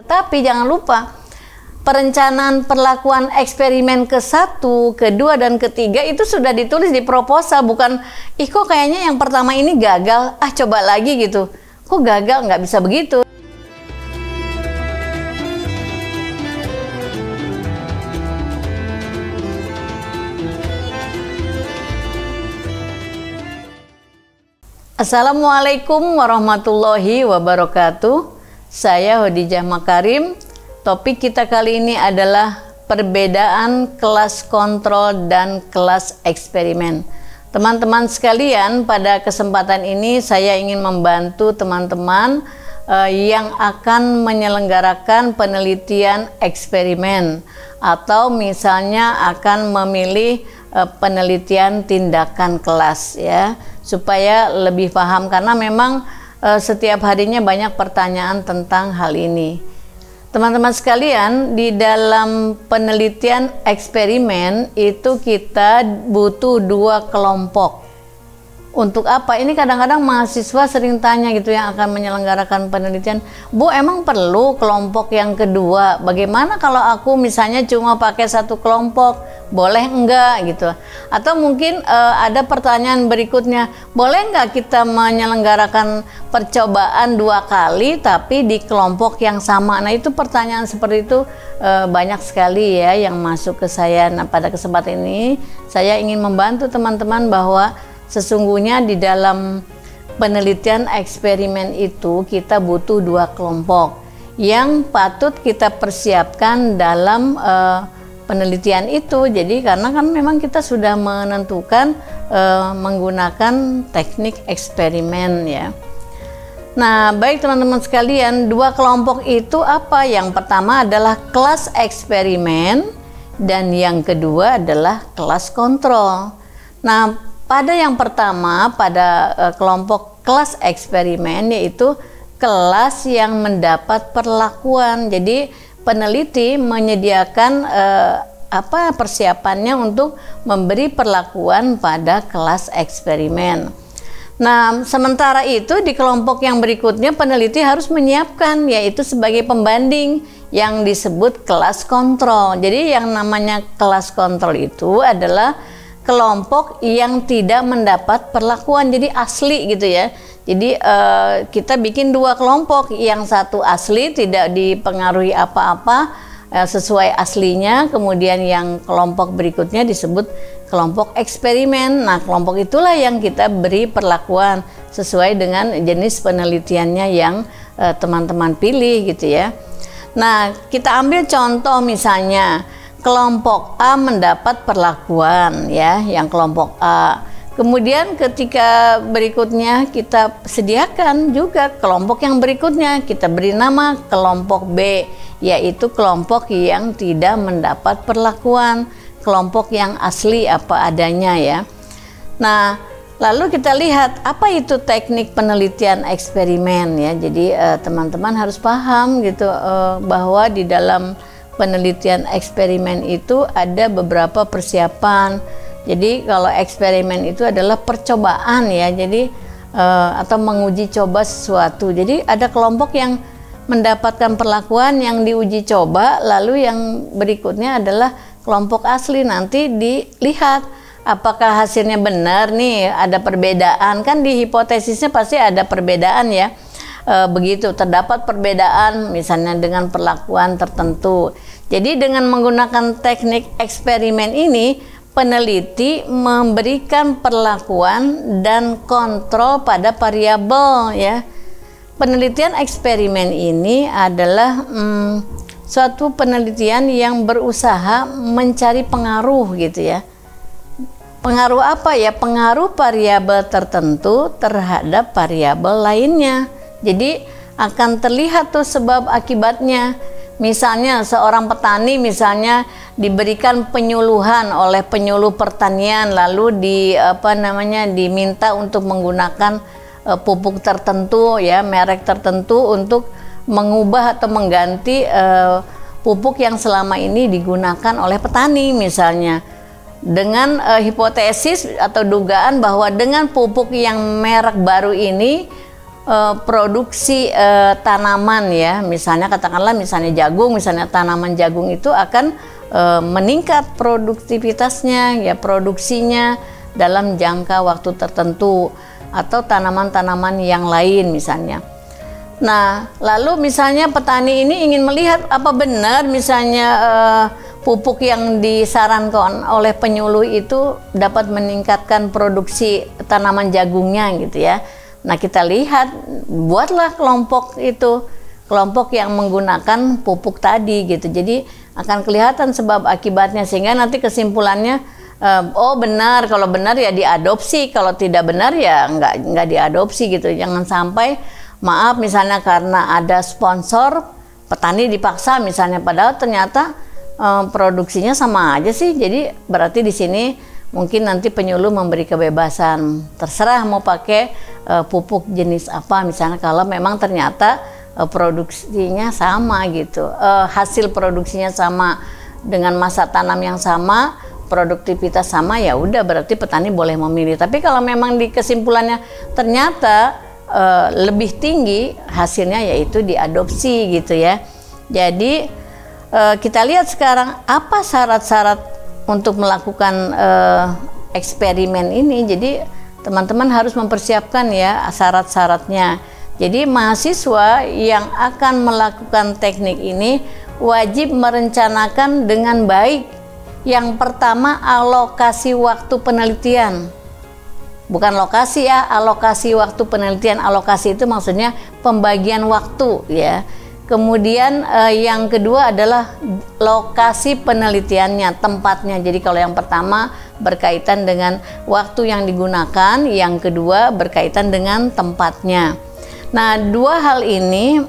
Tapi jangan lupa, perencanaan perlakuan eksperimen ke-1, ke-2, dan ke-3 itu sudah ditulis di proposal. Bukan, ih kok kayaknya yang pertama ini gagal, coba lagi gitu. Kok gagal? Nggak bisa begitu. Assalamualaikum warahmatullahi wabarakatuh. Saya Khadijah Makarim. Topik kita kali ini adalah perbedaan kelas kontrol dan kelas eksperimen. Teman-teman sekalian, pada kesempatan ini saya ingin membantu teman-teman yang akan menyelenggarakan penelitian eksperimen atau misalnya akan memilih penelitian tindakan kelas, ya, supaya lebih paham, karena memang setiap harinya banyak pertanyaan tentang hal ini. Teman-teman sekalian, di dalam penelitian eksperimen itu kita butuh 2 kelompok. Untuk apa? Ini kadang-kadang mahasiswa sering tanya gitu yang akan menyelenggarakan penelitian, Bu, emang perlu kelompok yang kedua? Bagaimana kalau aku misalnya cuma pakai 1 kelompok? Boleh enggak gitu? Atau mungkin ada pertanyaan berikutnya, boleh enggak kita menyelenggarakan percobaan 2 kali tapi di kelompok yang sama? Nah, itu pertanyaan seperti itu banyak sekali ya yang masuk ke saya. Nah, pada kesempatan ini saya ingin membantu teman-teman bahwa sesungguhnya di dalam penelitian eksperimen itu kita butuh 2 kelompok yang patut kita persiapkan dalam penelitian itu. Jadi karena kan memang kita sudah menentukan menggunakan teknik eksperimen, ya. Nah, baik teman-teman sekalian, 2 kelompok itu apa? Yang pertama adalah kelas eksperimen dan yang kedua adalah kelas kontrol. Nah, pada yang pertama, pada kelompok kelas eksperimen, yaitu kelas yang mendapat perlakuan. Jadi peneliti menyediakan persiapannya untuk memberi perlakuan pada kelas eksperimen. Nah, sementara itu di kelompok yang berikutnya peneliti harus menyiapkan, yaitu sebagai pembanding yang disebut kelas kontrol. Jadi yang namanya kelas kontrol itu adalah kelompok yang tidak mendapat perlakuan, jadi asli gitu ya. Jadi kita bikin 2 kelompok, yang satu asli tidak dipengaruhi apa-apa, sesuai aslinya, kemudian yang kelompok berikutnya disebut kelompok eksperimen. Nah, kelompok itulah yang kita beri perlakuan sesuai dengan jenis penelitiannya yang teman-teman pilih gitu ya. Nah, kita ambil contoh misalnya kelompok A mendapat perlakuan, ya, yang kelompok A. Kemudian ketika berikutnya kita sediakan juga kelompok yang berikutnya, kita beri nama kelompok B, yaitu kelompok yang tidak mendapat perlakuan, kelompok yang asli apa adanya, ya. Nah, lalu kita lihat apa itu teknik penelitian eksperimen, ya. Jadi teman-teman harus paham gitu bahwa di dalam penelitian eksperimen itu ada beberapa persiapan. Jadi kalau eksperimen itu adalah percobaan, ya, jadi atau menguji coba sesuatu. Jadi ada kelompok yang mendapatkan perlakuan yang diuji coba, lalu yang berikutnya adalah kelompok asli. Nanti dilihat apakah hasilnya benar nih, ada perbedaan, kan di hipotesisnya pasti ada perbedaan, ya. Begitu terdapat perbedaan misalnya dengan perlakuan tertentu. Jadi dengan menggunakan teknik eksperimen ini, peneliti memberikan perlakuan dan kontrol pada variabel, ya. Penelitian eksperimen ini adalah suatu penelitian yang berusaha mencari pengaruh gitu, ya. Pengaruh apa, ya? Pengaruh variabel tertentu terhadap variabel lainnya. Jadi akan terlihat tuh sebab akibatnya. Misalnya seorang petani misalnya diberikan penyuluhan oleh penyuluh pertanian, lalu diminta untuk menggunakan pupuk tertentu, ya, merek tertentu untuk mengubah atau mengganti pupuk yang selama ini digunakan oleh petani misalnya. Dengan hipotesis atau dugaan bahwa dengan pupuk yang merek baru ini produksi tanaman ya, misalnya katakanlah misalnya jagung, misalnya tanaman jagung itu akan meningkat produktivitasnya ya, produksinya dalam jangka waktu tertentu, atau tanaman-tanaman yang lain misalnya. Nah, lalu misalnya petani ini ingin melihat apa benar misalnya pupuk yang disarankan oleh penyuluh itu dapat meningkatkan produksi tanaman jagungnya gitu ya. Nah, kita lihat, buatlah kelompok itu, kelompok yang menggunakan pupuk tadi gitu. Jadi akan kelihatan sebab akibatnya, sehingga nanti kesimpulannya oh benar, kalau benar ya diadopsi, kalau tidak benar ya nggak diadopsi gitu. Jangan sampai maaf misalnya karena ada sponsor petani dipaksa misalnya, padahal ternyata produksinya sama aja sih. Jadi berarti di sini mungkin nanti penyuluh memberi kebebasan, terserah mau pakai pupuk jenis apa misalnya, kalau memang ternyata produksinya sama gitu, hasil produksinya sama dengan masa tanam yang sama, produktivitas sama, ya udah berarti petani boleh memilih. Tapi kalau memang di kesimpulannya ternyata lebih tinggi hasilnya, yaitu diadopsi gitu ya. Jadi kita lihat sekarang apa syarat-syarat untuk melakukan eksperimen ini. Jadi teman-teman harus mempersiapkan ya syarat-syaratnya. Jadi mahasiswa yang akan melakukan teknik ini wajib merencanakan dengan baik. Yang pertama, alokasi waktu penelitian. Bukan lokasi ya, alokasi waktu penelitian. Alokasi itu maksudnya pembagian waktu ya. Kemudian yang kedua adalah lokasi penelitiannya, tempatnya. Jadi kalau yang pertama berkaitan dengan waktu yang digunakan, yang kedua berkaitan dengan tempatnya. Nah, dua hal ini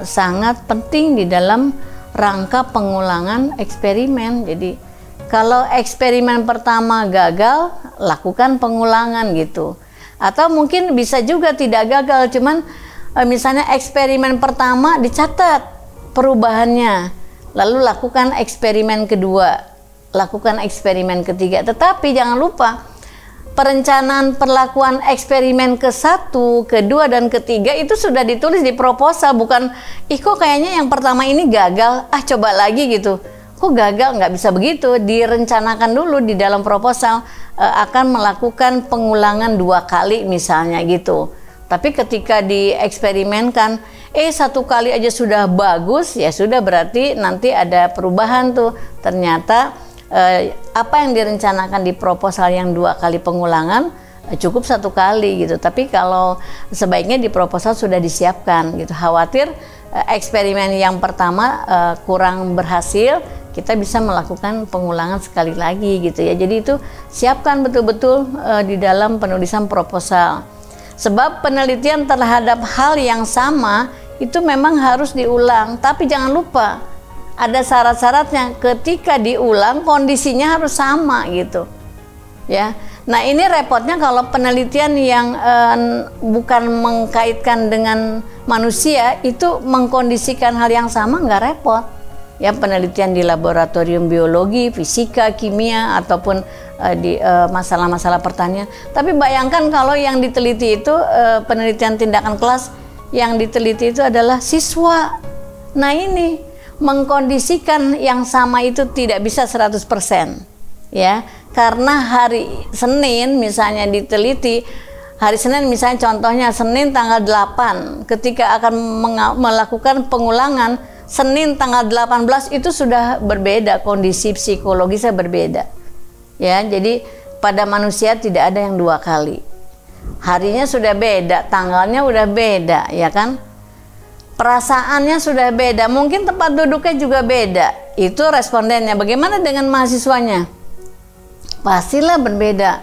sangat penting di dalam rangka pengulangan eksperimen. Jadi kalau eksperimen pertama gagal, lakukan pengulangan gitu. Atau mungkin bisa juga tidak gagal, cuman misalnya eksperimen pertama dicatat perubahannya, lalu lakukan eksperimen kedua, lakukan eksperimen ketiga. Tetapi jangan lupa, perencanaan perlakuan eksperimen ke-1, kedua, dan ketiga itu sudah ditulis di proposal. Bukan, kok kayaknya yang pertama ini gagal, coba lagi gitu. Kok gagal? Nggak bisa begitu. Direncanakan dulu di dalam proposal akan melakukan pengulangan 2 kali misalnya gitu. Tapi ketika dieksperimenkan, satu kali aja sudah bagus, ya sudah, berarti nanti ada perubahan tuh. Ternyata apa yang direncanakan di proposal yang 2 kali pengulangan cukup 1 kali gitu. Tapi kalau sebaiknya di proposal sudah disiapkan gitu. Khawatir eksperimen yang pertama kurang berhasil, kita bisa melakukan pengulangan sekali lagi gitu ya. Jadi itu siapkan betul-betul di dalam penulisan proposal. Sebab penelitian terhadap hal yang sama itu memang harus diulang, tapi jangan lupa ada syarat-syaratnya. Ketika diulang kondisinya harus sama gitu ya. Nah, ini repotnya kalau penelitian yang bukan mengkaitkan dengan manusia itu mengkondisikan hal yang sama, nggak repot ya. Penelitian di laboratorium biologi, fisika, kimia, ataupun di masalah-masalah pertanian. Tapi bayangkan kalau yang diteliti itu penelitian tindakan kelas, yang diteliti itu adalah siswa. Nah, ini mengkondisikan yang sama itu tidak bisa 100% ya. Karena hari Senin misalnya diteliti, hari Senin misalnya, contohnya Senin tanggal 8, ketika akan melakukan pengulangan Senin tanggal 18 itu sudah berbeda, kondisi psikologisnya berbeda ya. Jadi pada manusia tidak ada yang 2 kali, harinya sudah beda, tanggalnya udah beda ya kan, perasaannya sudah beda, mungkin tempat duduknya juga beda. Itu respondennya. Bagaimana dengan mahasiswanya? Pastilah berbeda,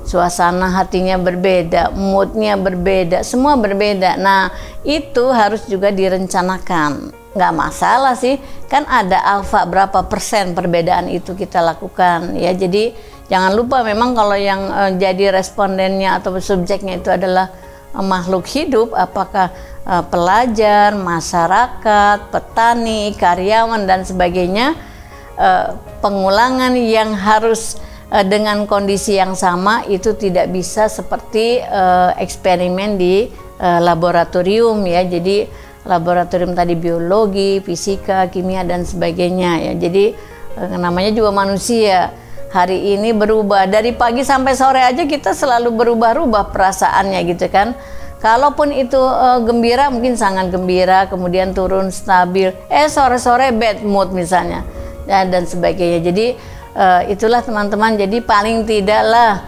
suasana hatinya berbeda, moodnya berbeda, semua berbeda. Nah, itu harus juga direncanakan. Nggak masalah sih, kan ada alfa berapa persen perbedaan itu kita lakukan ya. Jadi jangan lupa, memang kalau yang jadi respondennya atau subjeknya itu adalah makhluk hidup, apakah pelajar, masyarakat, petani, karyawan, dan sebagainya, pengulangan yang harus dengan kondisi yang sama itu tidak bisa seperti eksperimen di laboratorium ya. Jadi laboratorium tadi biologi, fisika, kimia dan sebagainya ya. Jadi namanya juga manusia. Hari ini berubah, dari pagi sampai sore aja kita selalu berubah-ubah perasaannya gitu kan. Kalaupun itu gembira, mungkin sangat gembira, kemudian turun stabil, sore-sore bad mood misalnya ya, dan sebagainya. Jadi itulah teman-teman, jadi paling tidaklah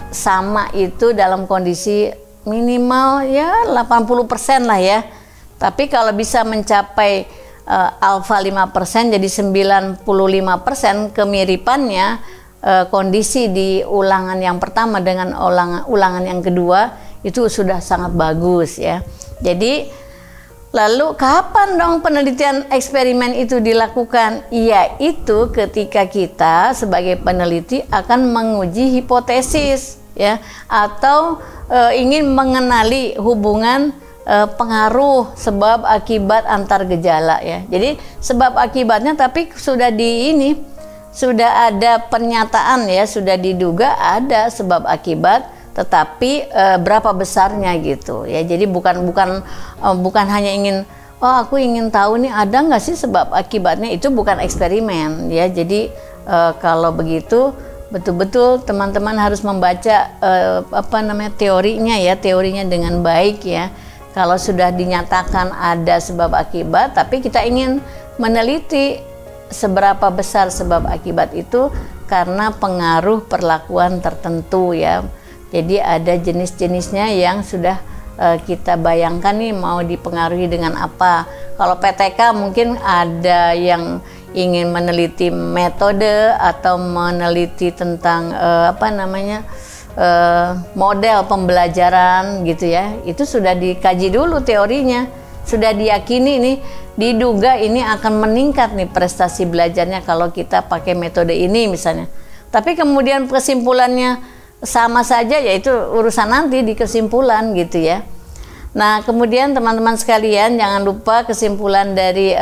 sama itu dalam kondisi minimal ya 80% lah ya. Tapi kalau bisa mencapai alfa 5% jadi 95% kemiripannya kondisi di ulangan yang pertama dengan ulangan yang kedua itu sudah sangat bagus ya. Jadi lalu kapan dong penelitian eksperimen itu dilakukan? Yaitu ketika kita sebagai peneliti akan menguji hipotesis ya, atau ingin mengenali hubungan pengaruh sebab akibat antar gejala ya. Jadi sebab akibatnya tapi sudah sudah ada pernyataan ya, sudah diduga ada sebab akibat, tetapi berapa besarnya gitu ya. Jadi bukan hanya ingin aku ingin tahu nih ada nggak sih sebab akibatnya, itu bukan eksperimen ya. Jadi kalau begitu betul-betul teman-teman harus membaca teorinya ya, teorinya dengan baik ya. Kalau sudah dinyatakan ada sebab akibat, tapi kita ingin meneliti seberapa besar sebab akibat itu karena pengaruh perlakuan tertentu ya. Jadi ada jenis-jenisnya yang sudah kita bayangkan nih mau dipengaruhi dengan apa. Kalau PTK mungkin ada yang ingin meneliti metode atau meneliti tentang model pembelajaran gitu ya. Itu sudah dikaji dulu teorinya, sudah diyakini nih, diduga ini akan meningkat nih prestasi belajarnya kalau kita pakai metode ini misalnya. Tapi kemudian kesimpulannya sama saja, yaitu urusan nanti di kesimpulan gitu ya. Nah kemudian teman-teman sekalian jangan lupa kesimpulan dari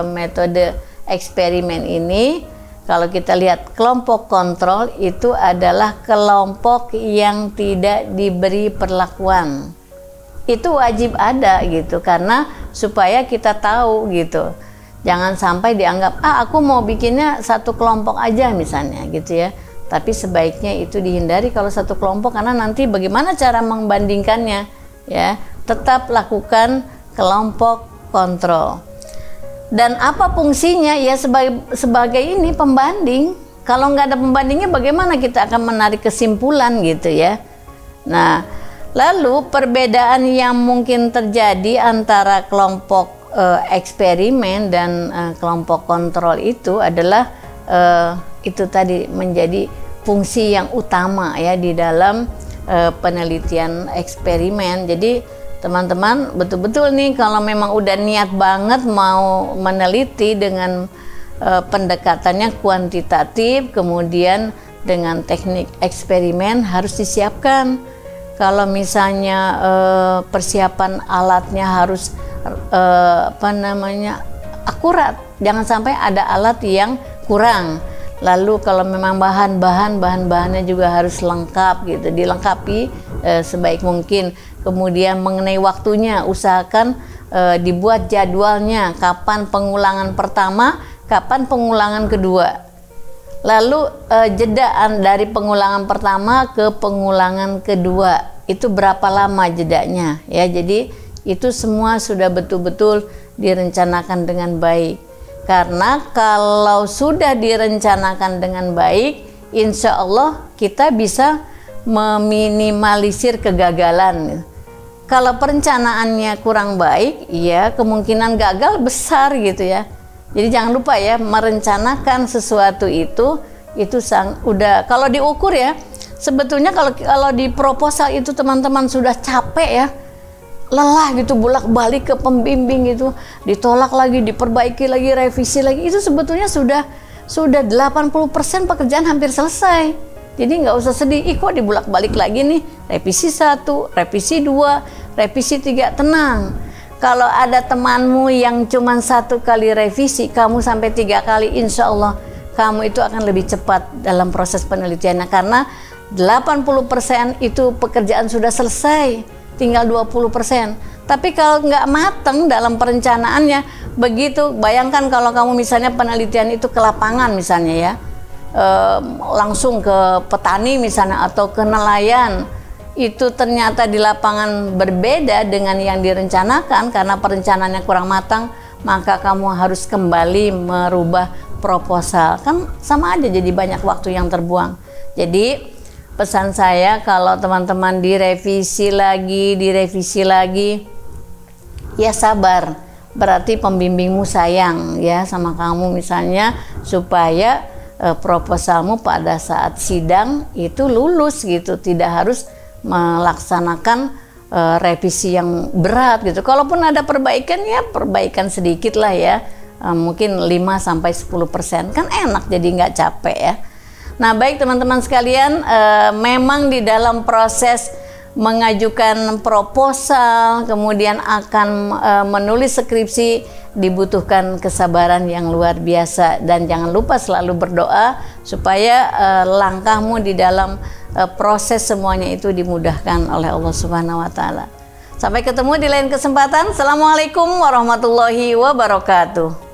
metode eksperimen ini. Kalau kita lihat kelompok kontrol itu adalah kelompok yang tidak diberi perlakuan. Itu wajib ada gitu, karena supaya kita tahu gitu. Jangan sampai dianggap aku mau bikinnya satu kelompok aja misalnya gitu ya. Tapi sebaiknya itu dihindari kalau satu kelompok, karena nanti bagaimana cara membandingkannya ya. Tetap lakukan kelompok kontrol. Dan apa fungsinya ya, sebagai ini pembanding. Kalau nggak ada pembandingnya bagaimana kita akan menarik kesimpulan gitu ya. Nah lalu perbedaan yang mungkin terjadi antara kelompok eksperimen dan kelompok kontrol itu adalah itu tadi menjadi fungsi yang utama ya di dalam penelitian eksperimen. Jadi teman-teman betul-betul nih kalau memang udah niat banget mau meneliti dengan pendekatannya kuantitatif, kemudian dengan teknik eksperimen harus disiapkan. Kalau misalnya persiapan alatnya harus akurat, jangan sampai ada alat yang kurang. Lalu kalau memang bahan-bahannya juga harus lengkap gitu, dilengkapi sebaik mungkin. Kemudian mengenai waktunya, usahakan dibuat jadwalnya, kapan pengulangan pertama, kapan pengulangan kedua. Lalu jeda dari pengulangan pertama ke pengulangan kedua, itu berapa lama jedanya ya. Jadi itu semua sudah betul-betul direncanakan dengan baik. Karena kalau sudah direncanakan dengan baik, insya Allah kita bisa meminimalisir kegagalan. Kalau perencanaannya kurang baik, ya kemungkinan gagal besar gitu ya. Jadi jangan lupa ya, merencanakan sesuatu itu udah kalau diukur ya. Sebetulnya kalau di proposal itu teman-teman sudah capek ya, lelah gitu, bolak-balik ke pembimbing gitu, ditolak lagi, diperbaiki lagi, revisi lagi, itu sebetulnya sudah 80% pekerjaan hampir selesai. Jadi nggak usah sedih, kok dibolak-balik lagi nih, revisi 1, revisi 2, revisi 3, tenang. Kalau ada temanmu yang cuma 1 kali revisi, kamu sampai 3 kali, insya Allah kamu itu akan lebih cepat dalam proses penelitiannya, karena 80% itu pekerjaan sudah selesai, tinggal 20%. Tapi kalau nggak mateng dalam perencanaannya, begitu bayangkan kalau kamu misalnya penelitian itu ke lapangan misalnya ya, langsung ke petani misalnya atau ke nelayan, itu ternyata di lapangan berbeda dengan yang direncanakan karena perencanaannya kurang matang, maka kamu harus kembali merubah proposal. Kan sama aja, jadi banyak waktu yang terbuang. Jadi pesan saya, kalau teman-teman direvisi lagi, ya sabar. Berarti pembimbingmu sayang ya sama kamu misalnya, supaya proposalmu pada saat sidang itu lulus gitu, tidak harus melaksanakan revisi yang berat gitu. Kalaupun ada perbaikan, ya perbaikan sedikit lah ya, mungkin 5-10%, kan enak, jadi nggak capek ya. Nah baik teman-teman sekalian, memang di dalam proses mengajukan proposal, kemudian akan menulis skripsi, dibutuhkan kesabaran yang luar biasa. Dan jangan lupa selalu berdoa supaya langkahmu di dalam proses semuanya itu dimudahkan oleh Allah Subhanahu wa Ta'ala. Sampai ketemu di lain kesempatan. Assalamualaikum warahmatullahi wabarakatuh.